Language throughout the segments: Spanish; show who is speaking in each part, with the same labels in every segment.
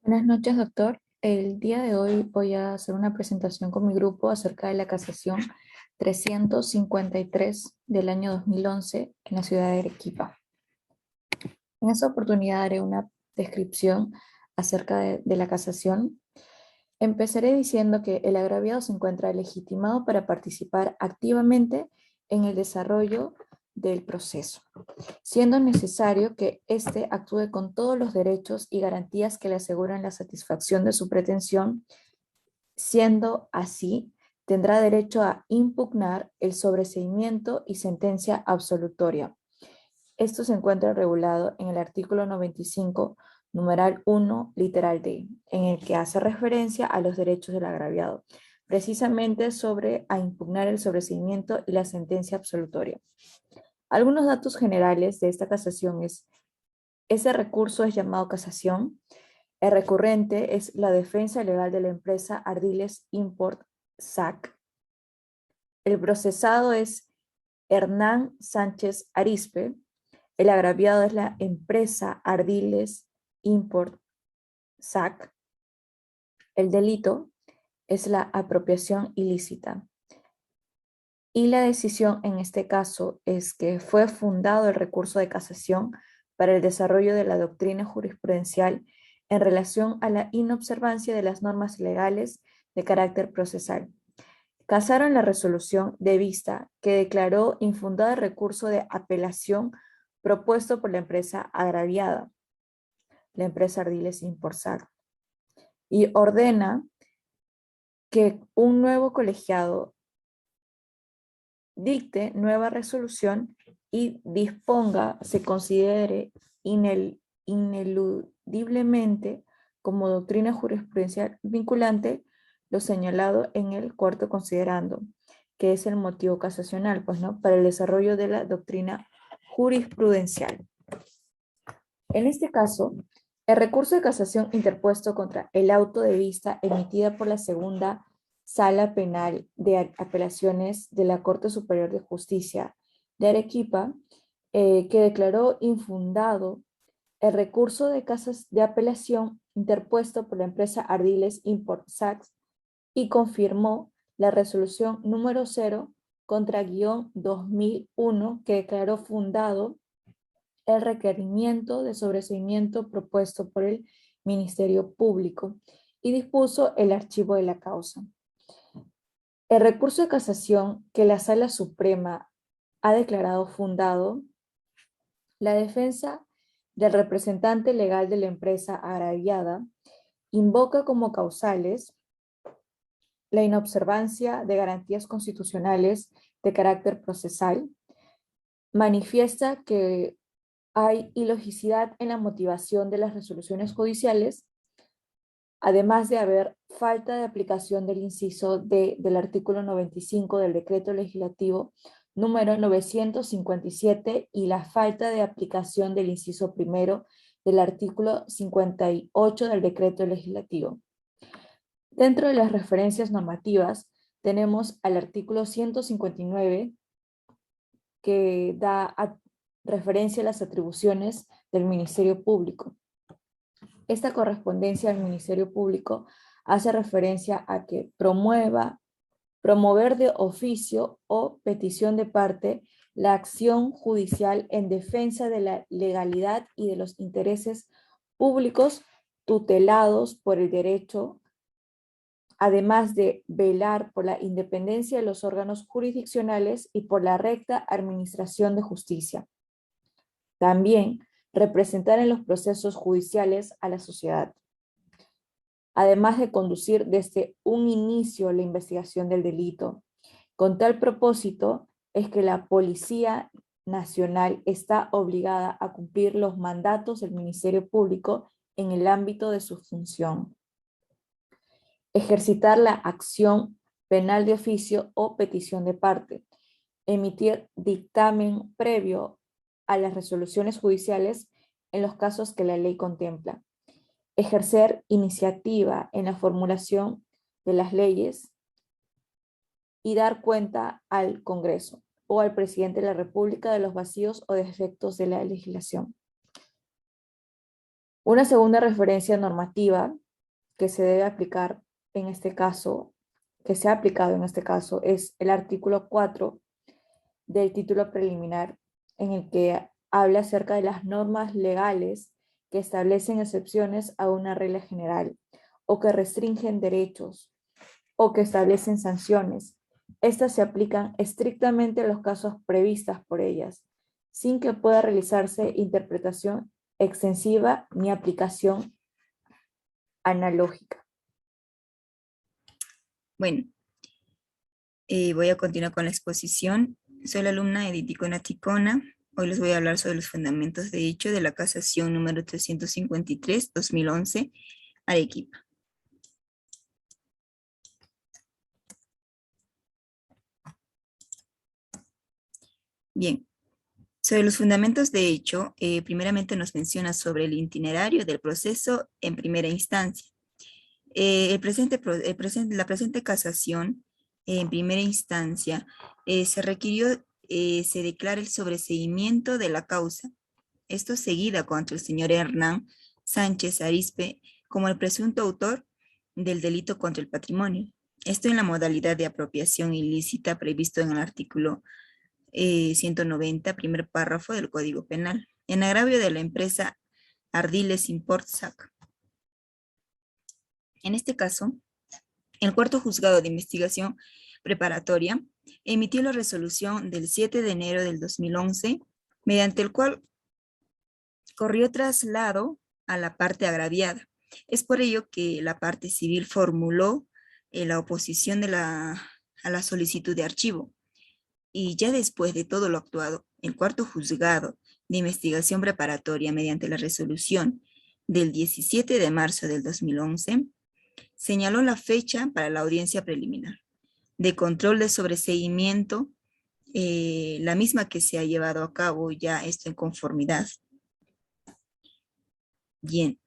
Speaker 1: Buenas noches, doctor. El día de hoy voy a hacer una presentación con mi grupo acerca de la casación 353 del año 2011 en la ciudad de Arequipa. En esta oportunidad haré una descripción acerca de la casación. Empezaré diciendo que el agraviado se encuentra legitimado para participar activamente en el desarrollo del proceso, siendo necesario que éste actúe con todos los derechos y garantías que le aseguran la satisfacción de su pretensión. Siendo así, tendrá derecho a impugnar el sobreseimiento y sentencia absolutoria. Esto se encuentra regulado en el artículo 95, numeral 1, literal D, en el que hace referencia a los derechos del agraviado, precisamente sobre a impugnar el sobreseimiento y la sentencia absolutoria. Algunos datos generales de esta casación es: ese recurso es llamado casación. El recurrente es la defensa legal de la empresa Ardiles Import SAC. El procesado es Hernán Sánchez Arizpe. El agraviado es la empresa Ardiles Import SAC. El delito es la apropiación ilícita. Y la decisión en este caso es que fue fundado el recurso de casación para el desarrollo de la doctrina jurisprudencial en relación a la inobservancia de las normas legales de carácter procesal. Casaron la resolución de vista que declaró infundado el recurso de apelación propuesto por la empresa agraviada, la empresa Ardiles Imporsac, y ordena que un nuevo colegiado dicte nueva resolución y disponga, se considere ineludiblemente como doctrina jurisprudencial vinculante lo señalado en el cuarto considerando, que es el motivo casacional, pues, ¿no?, para el desarrollo de la doctrina jurisprudencial. En este caso, el recurso de casación interpuesto contra el auto de vista emitida por la segunda Sala Penal de Apelaciones de la Corte Superior de Justicia de Arequipa, que declaró infundado el recurso de apelación interpuesto por la empresa Ardiles Import Sachs y confirmó la resolución número 0 contra guión 2001 que declaró fundado el requerimiento de sobreseimiento propuesto por el Ministerio Público y dispuso el archivo de la causa. El recurso de casación que la Sala Suprema ha declarado fundado, la defensa del representante legal de la empresa agraviada invoca como causales la inobservancia de garantías constitucionales de carácter procesal, manifiesta que hay ilogicidad en la motivación de las resoluciones judiciales, además de haber falta de aplicación del inciso D del artículo 95 del decreto legislativo número 957 y la falta de aplicación del inciso primero del artículo 58 del decreto legislativo. Dentro de las referencias normativas tenemos al artículo 159 que da referencia a las atribuciones del Ministerio Público. Esta correspondencia al Ministerio Público hace referencia a que promover de oficio o petición de parte la acción judicial en defensa de la legalidad y de los intereses públicos tutelados por el derecho, además de velar por la independencia de los órganos jurisdiccionales y por la recta administración de justicia. También representar en los procesos judiciales a la sociedad, además de conducir desde un inicio la investigación del delito. Con tal propósito es que la Policía Nacional está obligada a cumplir los mandatos del Ministerio Público en el ámbito de su función. Ejercitar la acción penal de oficio o petición de parte. Emitir dictamen previo a las resoluciones judiciales en los casos que la ley contempla. Ejercer iniciativa en la formulación de las leyes y dar cuenta al Congreso o al presidente de la República de los vacíos o defectos de la legislación. Una segunda referencia normativa que se debe aplicar en este caso, que se ha aplicado en este caso, es el artículo 4 del título preliminar, en el que habla acerca de las normas legales que establecen excepciones a una regla general o que restringen derechos o que establecen sanciones. Estas se aplican estrictamente a los casos previstas por ellas, sin que pueda realizarse interpretación extensiva ni aplicación analógica.
Speaker 2: Bueno, voy a continuar con la exposición. Soy la alumna Edith Ticona Ticona. Hoy les voy a hablar sobre los fundamentos de hecho de la casación número 353-2011, Arequipa. Bien, sobre los fundamentos de hecho, primeramente nos menciona sobre el itinerario del proceso en primera instancia. La presente casación en primera instancia se requirió, se declara el sobreseimiento de la causa, esto seguida contra el señor Hernán Sánchez Arizpe como el presunto autor del delito contra el patrimonio. Esto en la modalidad de apropiación ilícita previsto en el artículo 190, primer párrafo del Código Penal, en agravio de la empresa Ardiles Import SAC. En este caso, el cuarto juzgado de investigación preparatoria emitió la resolución del 7 de enero del 2011, mediante el cual corrió traslado a la parte agraviada. Es por ello que la parte civil formuló la oposición a la solicitud de archivo. Y ya después de todo lo actuado, el cuarto juzgado de investigación preparatoria, mediante la resolución del 17 de marzo del 2011, señaló la fecha para la audiencia preliminar de control de sobreseimiento, la misma que se ha llevado a cabo ya esto en conformidad. Bien,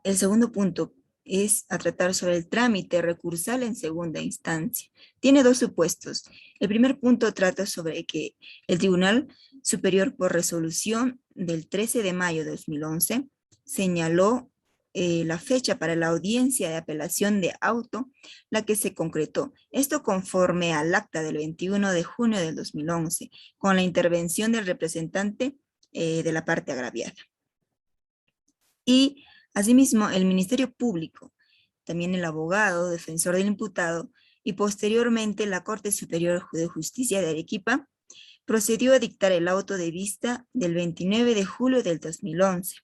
Speaker 2: el segundo punto es a tratar sobre el trámite recursal en segunda instancia. Tiene dos supuestos. El primer punto trata sobre que el Tribunal Superior, por resolución del 13 de mayo de 2011, señaló la fecha para la audiencia de apelación de auto, la que se concretó. Esto conforme al acta del 21 de junio del 2011, con la intervención del representante de la parte agraviada. Y asimismo, el Ministerio Público, también el abogado, defensor del imputado, y posteriormente la Corte Superior de Justicia de Arequipa, procedió a dictar el auto de vista del 29 de julio del 2011,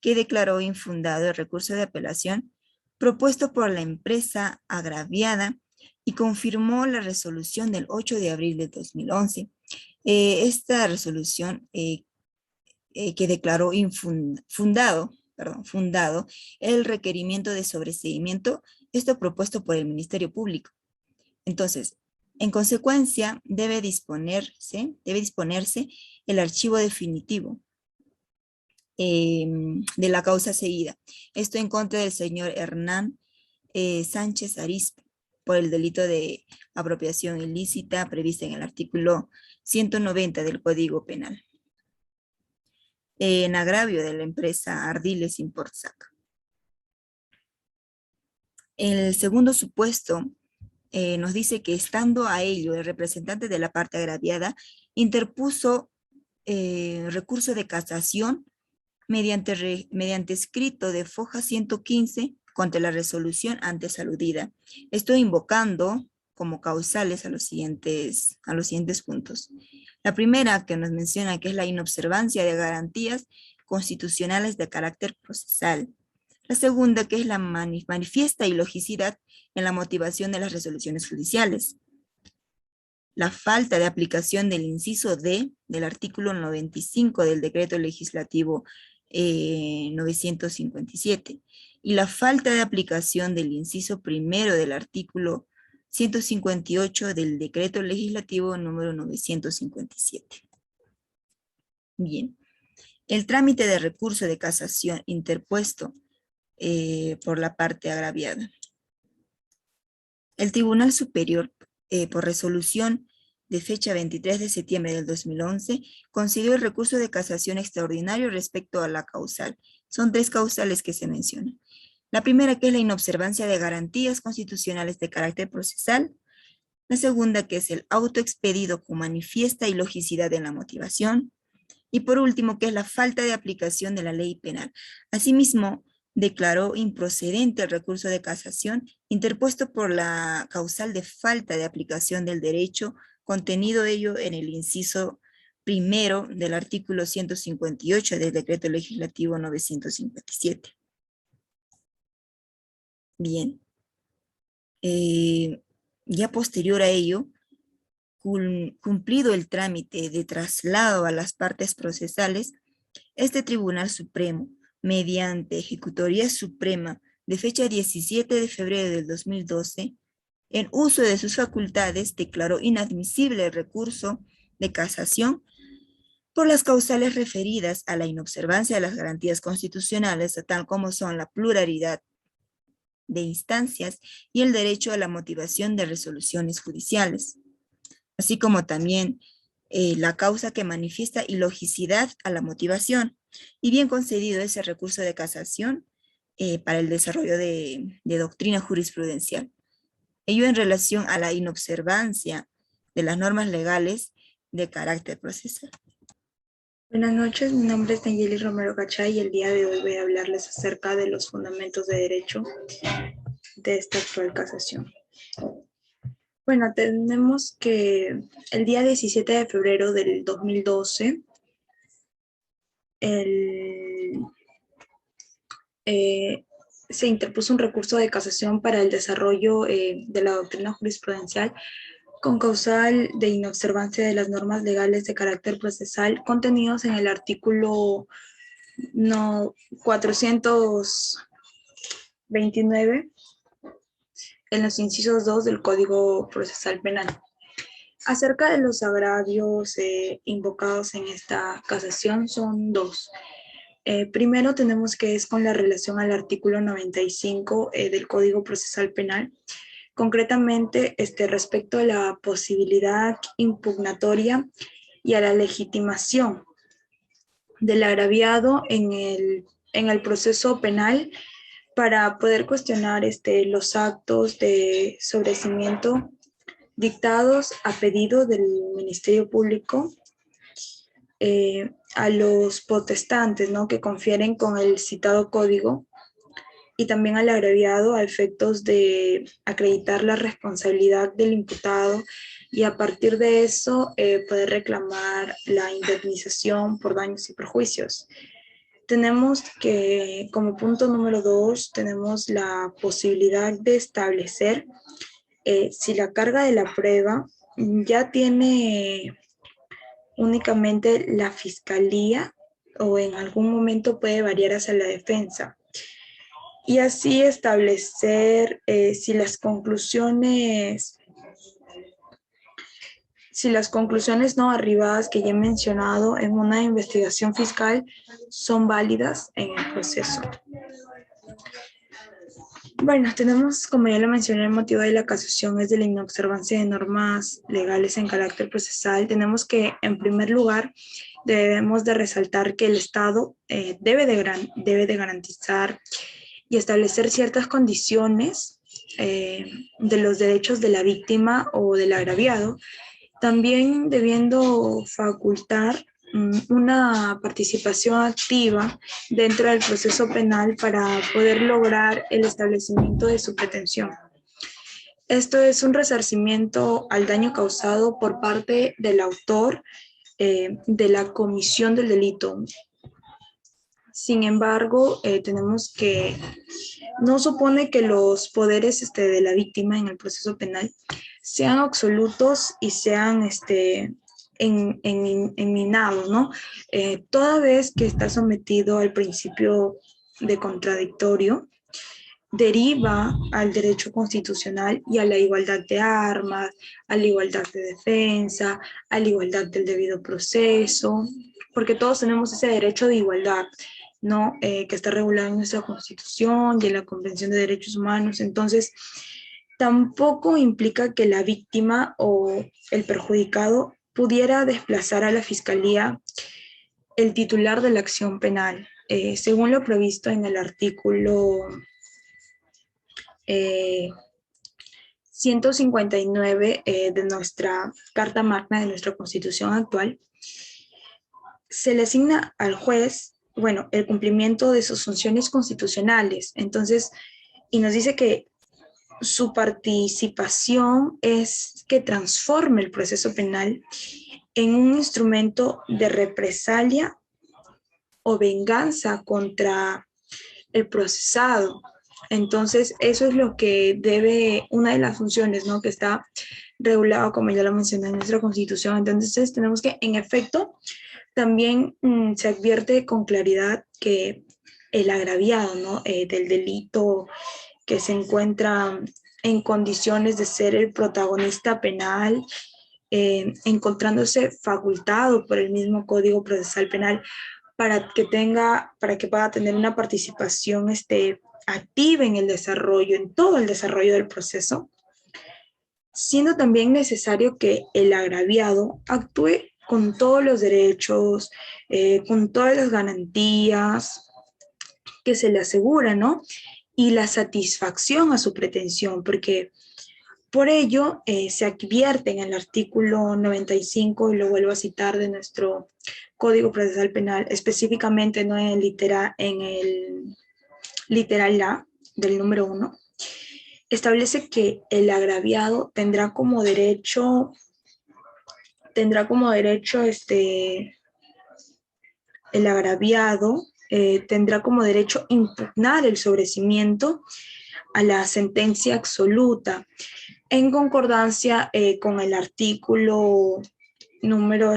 Speaker 2: que declaró infundado el recurso de apelación propuesto por la empresa agraviada y confirmó la resolución del 8 de abril del 2011. Esta resolución que declaró fundado el requerimiento de sobreseimiento, esto propuesto por el Ministerio Público. Entonces, en consecuencia, debe disponerse el archivo definitivo de la causa seguida. Esto en contra del señor Hernán Sánchez Arizpe por el delito de apropiación ilícita prevista en el artículo 190 del Código Penal, en agravio de la empresa Ardiles Import SAC. El segundo supuesto nos dice que estando a ello el representante de la parte agraviada interpuso recurso de casación mediante escrito de foja 115 contra la resolución antes aludida. Estoy invocando como causales a los siguientes puntos. La primera que nos menciona que es la inobservancia de garantías constitucionales de carácter procesal. La segunda que es la manifiesta ilogicidad en la motivación de las resoluciones judiciales. La falta de aplicación del inciso D del artículo 95 del decreto legislativo 957 y la falta de aplicación del inciso primero del artículo 158 del decreto legislativo número 957. Bien, el trámite de recurso de casación interpuesto por la parte agraviada. El Tribunal Superior, por resolución de fecha 23 de septiembre del 2011, concedió el recurso de casación extraordinario respecto a la causal Son tres causales que se mencionan. La primera, que es la inobservancia de garantías constitucionales de carácter procesal. La segunda, que es el auto expedido con manifiesta ilogicidad en la motivación. Y por último, que es la falta de aplicación de la ley penal. Asimismo, declaró improcedente el recurso de casación interpuesto por la causal de falta de aplicación del derecho, contenido ello en el inciso primero del artículo 158 del Decreto Legislativo 957. Bien. Ya posterior a ello, cumplido el trámite de traslado a las partes procesales, este Tribunal Supremo, mediante Ejecutoría Suprema de fecha 17 de febrero del 2012, en uso de sus facultades, declaró inadmisible el recurso de casación por las causales referidas a la inobservancia de las garantías constitucionales, tal como son la pluralidad de instancias y el derecho a la motivación de resoluciones judiciales, así como también la causa que manifiesta ilogicidad a la motivación, y bien concedido ese recurso de casación para el desarrollo de doctrina jurisprudencial. Ello en relación a la inobservancia de las normas legales de carácter procesal.
Speaker 3: Buenas noches, mi nombre es Nayeli Romero Cachay y el día de hoy voy a hablarles acerca de los fundamentos de derecho de esta actual casación. Bueno, tenemos que el día 17 de febrero del 2012, se interpuso un recurso de casación para el desarrollo de la doctrina jurisprudencial con causal de inobservancia de las normas legales de carácter procesal contenidos en el artículo 429 en los incisos 2 del Código Procesal Penal. Acerca de los agravios invocados en esta casación son dos. Primero tenemos que es con la relación al artículo 95 del Código Procesal Penal, concretamente respecto a la posibilidad impugnatoria y a la legitimación del agraviado en el proceso penal para poder cuestionar los actos de sobreseimiento dictados a pedido del Ministerio Público a los protestantes, ¿no?, que confieren con el citado código, y también al agraviado a efectos de acreditar la responsabilidad del imputado y a partir de eso poder reclamar la indemnización por daños y perjuicios. Tenemos que, como punto número 2, tenemos la posibilidad de establecer si la carga de la prueba ya tiene únicamente la fiscalía o en algún momento puede variar hacia la defensa. Y así establecer si las conclusiones no arribadas que ya he mencionado en una investigación fiscal son válidas en el proceso. Bueno, tenemos, como ya lo mencioné, el motivo de la casación es de la inobservancia de normas legales en carácter procesal. Tenemos que, en primer lugar, debemos de resaltar que el Estado debe de garantizar y establecer ciertas condiciones de los derechos de la víctima o del agraviado, también debiendo facultar una participación activa dentro del proceso penal para poder lograr el establecimiento de su pretensión. Esto es un resarcimiento al daño causado por parte del autor de la comisión del delito. Sin embargo, tenemos que no supone que los poderes de la víctima en el proceso penal sean absolutos y sean enminados, ¿no? Toda vez que está sometido al principio de contradictorio, deriva al derecho constitucional y a la igualdad de armas, a la igualdad de defensa, a la igualdad del debido proceso, porque todos tenemos ese derecho de igualdad, ¿no? Que está regulado en nuestra Constitución y en la Convención de Derechos Humanos. Entonces, tampoco implica que la víctima o el perjudicado pudiera desplazar a la fiscalía el titular de la acción penal, según lo previsto en el artículo 159 de nuestra Carta Magna, de nuestra Constitución actual, se le asigna al juez, bueno, el cumplimiento de sus funciones constitucionales. Entonces, y nos dice que su participación es que transforme el proceso penal en un instrumento de represalia o venganza contra el procesado. Entonces, eso es lo que debe, una de las funciones, ¿no? Que está regulado, como ya lo mencioné en nuestra Constitución. Entonces, tenemos que, en efecto, también se advierte con claridad que el agraviado, ¿no? Del delito que se encuentra en condiciones de ser el protagonista penal, encontrándose facultado por el mismo Código Procesal Penal para que pueda tener una participación activa en el desarrollo, en todo el desarrollo del proceso, siendo también necesario que el agraviado actúe con todos los derechos, con todas las garantías que se le asegura, ¿no? Y la satisfacción a su pretensión, porque por ello se advierte en el artículo 95, y lo vuelvo a citar, de nuestro Código Procesal Penal, específicamente no en el literal A del número 1, establece que el agraviado tendrá como derecho el agraviado tendrá como derecho impugnar el sobreseimiento a la sentencia absoluta, en concordancia con el artículo número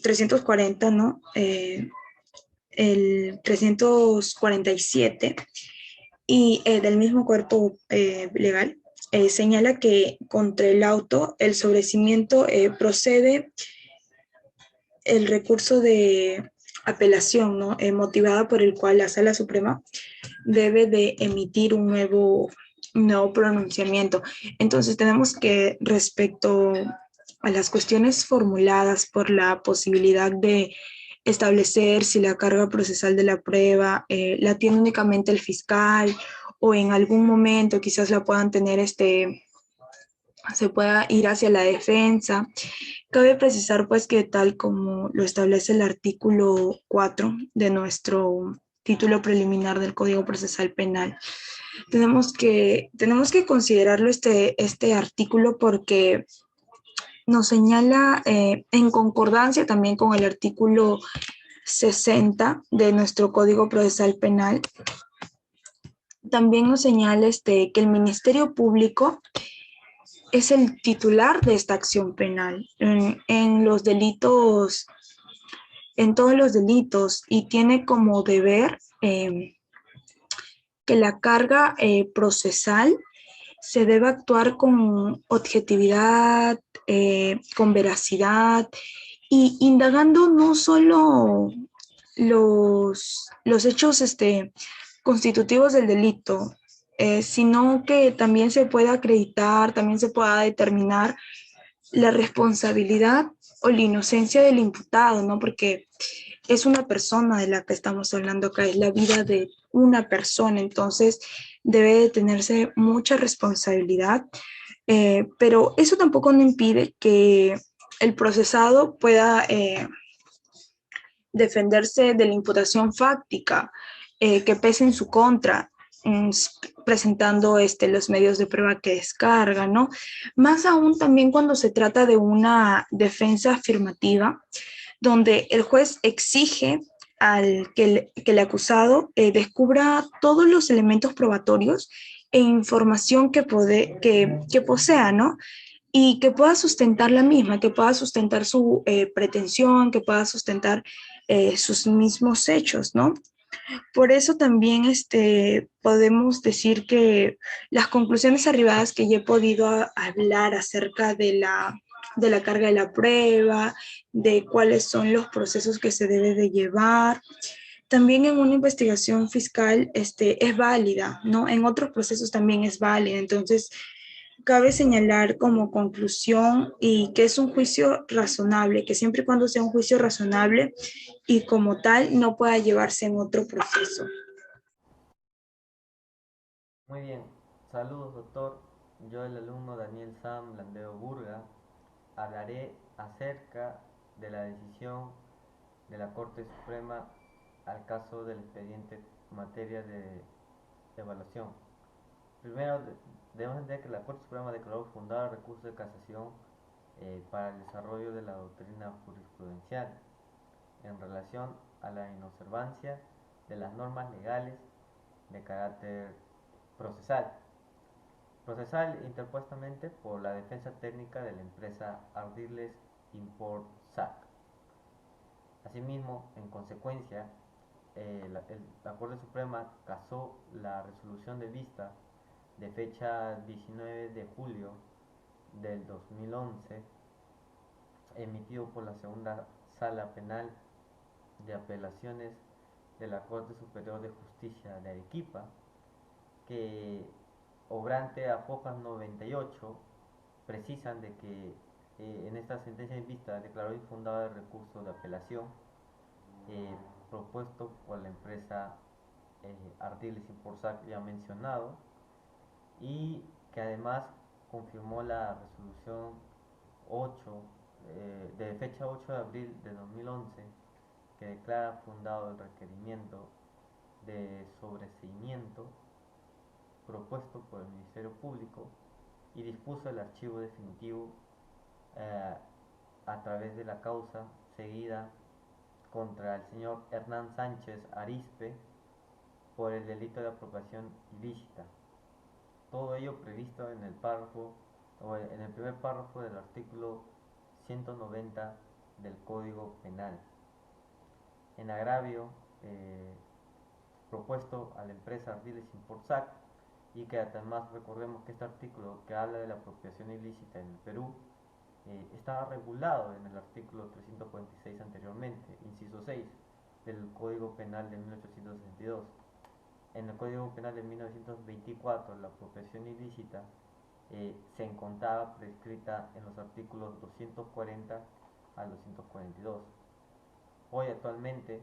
Speaker 3: 340, ¿no? El 347 y del mismo cuerpo legal, señala que contra el auto, el sobreseimiento procede el recurso de apelación, ¿no? Motivada por el cual la Sala Suprema debe de emitir un nuevo pronunciamiento. Entonces tenemos que, respecto a las cuestiones formuladas por la posibilidad de establecer si la carga procesal de la prueba la tiene únicamente el fiscal, o en algún momento quizás la puedan tener se pueda ir hacia la defensa. Cabe precisar pues que, tal como lo establece el artículo 4 de nuestro título preliminar del Código Procesal Penal, tenemos que considerarlo este artículo, porque nos señala en concordancia también con el artículo 60 de nuestro Código Procesal Penal. También nos señala que el Ministerio Público es el titular de esta acción penal en los delitos, en todos los delitos, y tiene como deber que la carga procesal se debe actuar con objetividad, con veracidad, y indagando no solo los hechos constitutivos del delito, sino que también se pueda acreditar, también se pueda determinar la responsabilidad o la inocencia del imputado, ¿no? Porque es una persona de la que estamos hablando acá, es la vida de una persona, entonces debe de tenerse mucha responsabilidad, pero eso tampoco no impide que el procesado pueda defenderse de la imputación fáctica que pese en su contra, presentando los medios de prueba que descarga, ¿no? Más aún también cuando se trata de una defensa afirmativa, donde el juez exige que el acusado descubra todos los elementos probatorios e información que posea, ¿no? Y que pueda sustentar la misma, que pueda sustentar su pretensión, que pueda sustentar sus mismos hechos, ¿no? Por eso también podemos decir que las conclusiones arribadas que ya he podido hablar acerca de la carga de la prueba, de cuáles son los procesos que se debe de llevar, también en una investigación fiscal es válida, ¿no? En otros procesos también es válida. Entonces, Cabe señalar como conclusión y que es un juicio razonable, que siempre y cuando sea un juicio razonable y como tal no pueda llevarse en otro proceso.
Speaker 4: Muy bien, saludos doctor. Yo, el alumno Daniel Sam Landeo Burga, hablaré acerca de la decisión de la Corte Suprema al caso del expediente materia de evaluación. Primero, debemos entender que la Corte Suprema declaró fundado el recurso de casación para el desarrollo de la doctrina jurisprudencial en relación a la inobservancia de las normas legales de carácter procesal. Procesal interpuestamente por la defensa técnica de la empresa Ardiles Import SAC. Asimismo, en consecuencia, la Corte Suprema casó la resolución de vista de fecha 19 de julio del 2011, emitido por la Segunda Sala Penal de Apelaciones de la Corte Superior de Justicia de Arequipa, que, obrante a hojas 98, precisan de que en esta sentencia de vista declaró infundado el recurso de apelación eh, propuesto por la empresa Ardiles Imporsac ya mencionado, y que además confirmó la resolución 8 de fecha 8 de abril de 2011, que declara fundado el requerimiento de sobreseimiento propuesto por el Ministerio Público y dispuso el archivo definitivo eh, a través de la causa seguida contra el señor Hernán Sánchez Arizpe por el delito de apropiación ilícita. Todo ello previsto en el párrafo o en el primer párrafo del artículo 190 del Código Penal. En agravio propuesto a la empresa Ardiles Importsac, y que además recordemos que este artículo que habla de la apropiación ilícita en el Perú estaba regulado en el artículo 346 anteriormente, inciso 6 del Código Penal de 1862. En el Código Penal de 1924, la apropiación ilícita se encontraba prescrita en los artículos 240 al 242. Hoy actualmente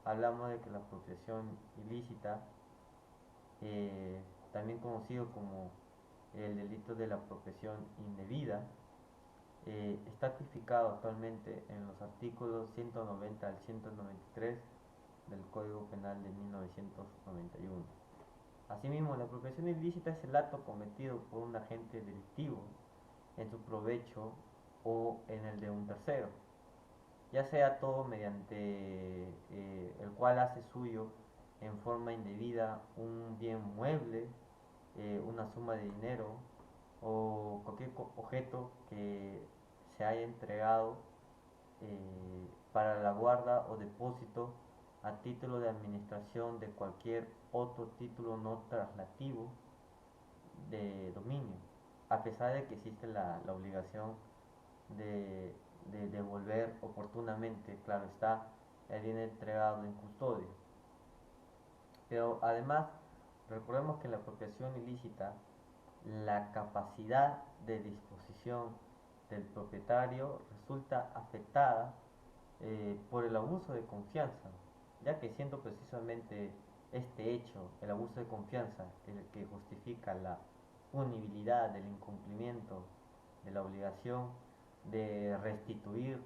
Speaker 4: hablamos de que la apropiación ilícita, también conocido como el delito de la apropiación indebida, está tipificado actualmente en los artículos 190 al 193 del Código Penal de 1991. Asimismo, la apropiación ilícita es el acto cometido por un agente delictivo en su provecho o en el de un tercero, ya sea todo mediante el cual hace suyo en forma indebida un bien mueble, una suma de dinero o cualquier objeto que se haya entregado para la guarda o depósito a título de administración de cualquier otro título no traslativo de dominio, a pesar de que existe la obligación de, de devolver oportunamente, claro está, el bien entregado en custodia. Pero además, recordemos que en la apropiación ilícita, la capacidad de disposición del propietario resulta afectada por el abuso de confianza, ya que siendo precisamente este hecho, el abuso de confianza, el que justifica la punibilidad del incumplimiento de la obligación de restituir,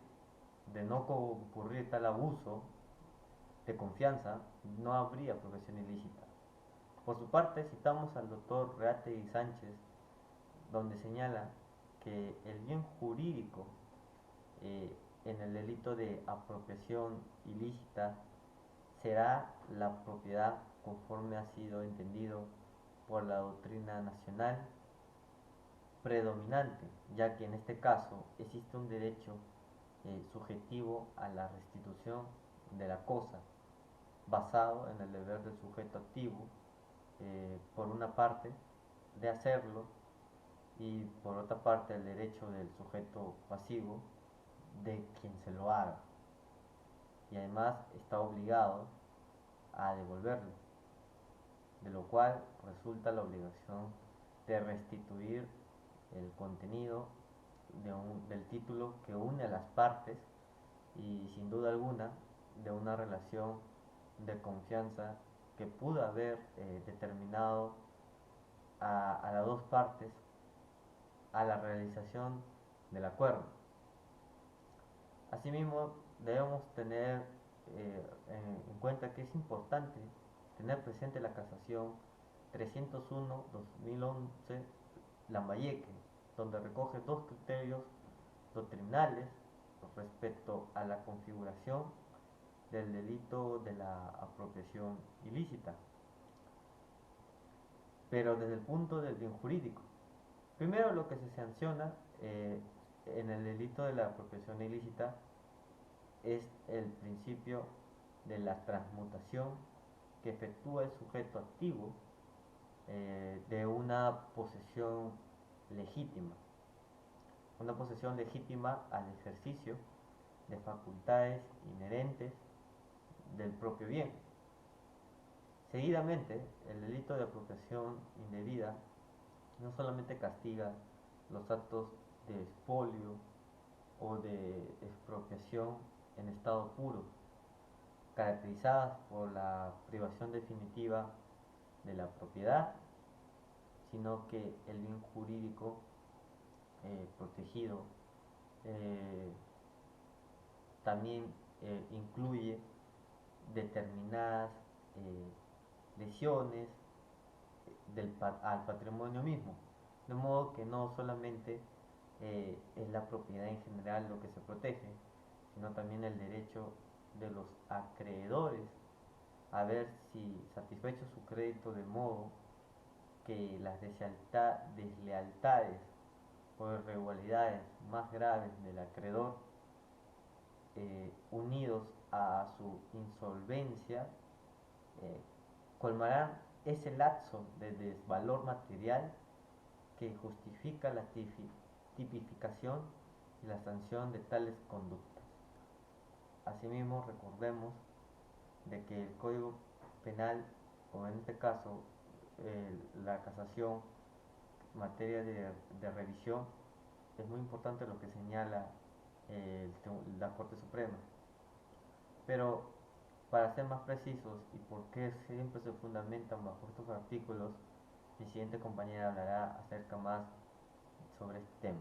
Speaker 4: de no concurrir tal abuso de confianza, no habría apropiación ilícita. Por su parte, citamos al doctor Reategui Sánchez, donde señala que el bien jurídico eh, en el delito de apropiación ilícita será la propiedad conforme ha sido entendido por la doctrina nacional predominante, ya que en este caso existe un derecho subjetivo a la restitución de la cosa, basado en el deber del sujeto activo, por una parte, de hacerlo, y por otra parte el derecho del sujeto pasivo de quien se lo haga, y además está obligado a devolverlo, de lo cual resulta la obligación de restituir el contenido del título que une a las partes y sin duda alguna de una relación de confianza que pudo haber determinado a las dos partes a la realización del acuerdo. Asimismo, debemos tener en cuenta que es importante tener presente la casación 301-2011 Lambayeque, donde recoge dos criterios doctrinales respecto a la configuración del delito de la apropiación ilícita, pero desde el punto del bien jurídico. Primero, lo que se sanciona en el delito de la apropiación ilícita es el principio de la transmutación que efectúa el sujeto activo de una posesión legítima. Una posesión legítima al ejercicio de facultades inherentes del propio bien. Seguidamente, el delito de apropiación indebida no solamente castiga los actos de expolio o de expropiación en estado puro, caracterizadas por la privación definitiva de la propiedad, sino que el bien jurídico protegido también incluye determinadas lesiones al patrimonio mismo, de modo que no solamente es la propiedad en general lo que se protege, sino también el derecho de los acreedores a ver si satisfecho su crédito, de modo que las deslealtades o irregularidades más graves del acreedor, unidos a su insolvencia, colmarán ese lapso de desvalor material que justifica la tipificación y la sanción de tales conductas. Asimismo, recordemos de que el Código Penal, o en este caso la casación en materia de revisión, es muy importante lo que señala la Corte Suprema. Pero para ser más precisos y porque siempre se fundamentan bajo estos artículos, mi siguiente compañera hablará acerca más sobre este tema.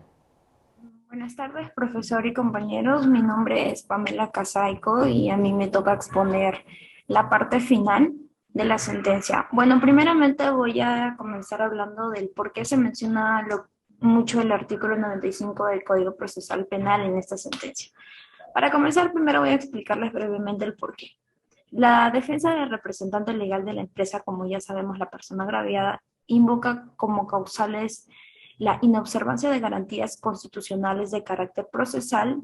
Speaker 5: Buenas tardes, profesor y compañeros. Mi nombre es Pamela Casaico y a mí me toca exponer la parte final de la sentencia. Bueno, primeramente voy a comenzar hablando del por qué se menciona mucho el artículo 95 del Código Procesal Penal en esta sentencia. Para comenzar, primero voy a explicarles brevemente el por qué. La defensa del representante legal de la empresa, como ya sabemos, la persona agraviada, invoca como causales la inobservancia de garantías constitucionales de carácter procesal,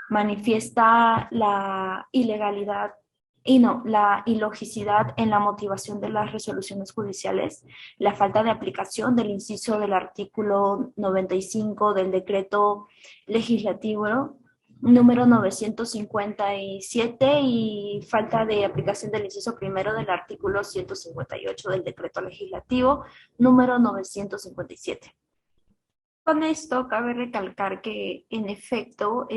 Speaker 5: manifiesta la ilegalidad la ilogicidad en la motivación de las resoluciones judiciales, la falta de aplicación del inciso del artículo 95 del decreto legislativo número 957 y falta de aplicación del inciso primero del artículo 158 del decreto legislativo número 957. Con esto cabe recalcar que en efecto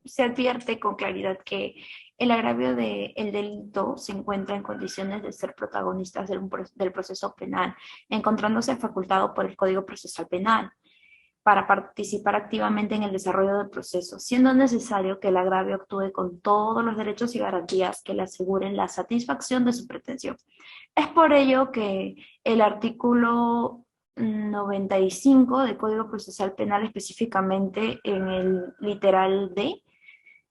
Speaker 5: se advierte con claridad que el agravio del delito se encuentra en condiciones de ser protagonistas del proceso penal, encontrándose facultado por el Código Procesal Penal para participar activamente en el desarrollo del proceso, siendo necesario que el agravio actúe con todos los derechos y garantías que le aseguren la satisfacción de su pretensión. Es por ello que el artículo 95 del Código Procesal Penal, específicamente en el literal D,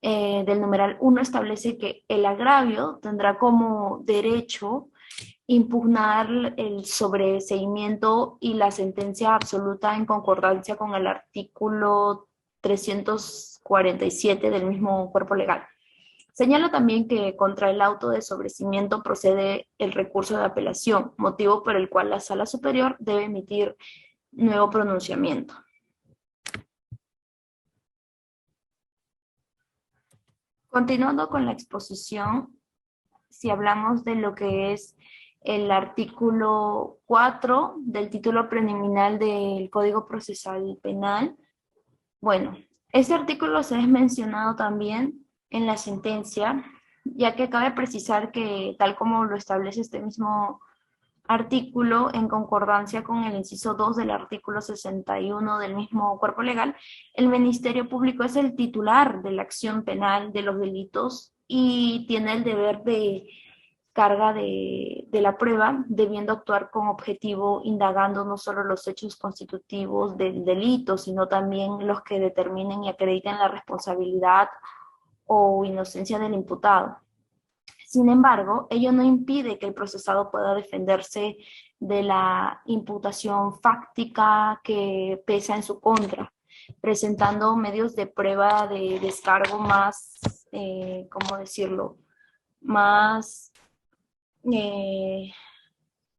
Speaker 5: del numeral 1, establece que el agravio tendrá como derecho impugnar el sobreseimiento y la sentencia absoluta en concordancia con el artículo 347 del mismo cuerpo legal. Señala también que contra el auto de sobreseimiento procede el recurso de apelación, motivo por el cual la Sala Superior debe emitir nuevo pronunciamiento. Continuando con la exposición, si hablamos de lo que es el artículo 4 del título preliminar del Código Procesal Penal. Bueno, este artículo se ha mencionado también en la sentencia, ya que cabe precisar que, tal como lo establece este mismo artículo, en concordancia con el inciso 2 del artículo 61 del mismo cuerpo legal, el Ministerio Público es el titular de la acción penal de los delitos y tiene el deber de carga de la prueba, debiendo actuar con objetivo, indagando no solo los hechos constitutivos del delito, sino también los que determinen y acrediten la responsabilidad o inocencia del imputado. Sin embargo, ello no impide que el procesado pueda defenderse de la imputación fáctica que pesa en su contra, presentando medios de prueba de descargo más, ¿cómo decirlo?, más,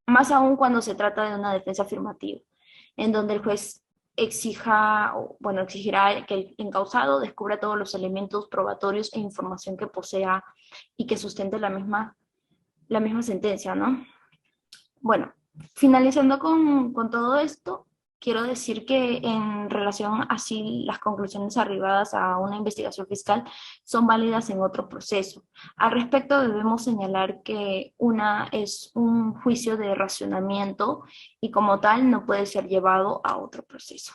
Speaker 5: más aún cuando se trata de una defensa afirmativa, en donde el juez exigirá que el encausado descubra todos los elementos probatorios e información que posea y que sustente la misma sentencia, ¿no? Bueno, finalizando con todo esto, quiero decir que en relación a si las conclusiones arribadas a una investigación fiscal son válidas en otro proceso. Al respecto, debemos señalar que una es un juicio de racionamiento y como tal no puede ser llevado a otro proceso.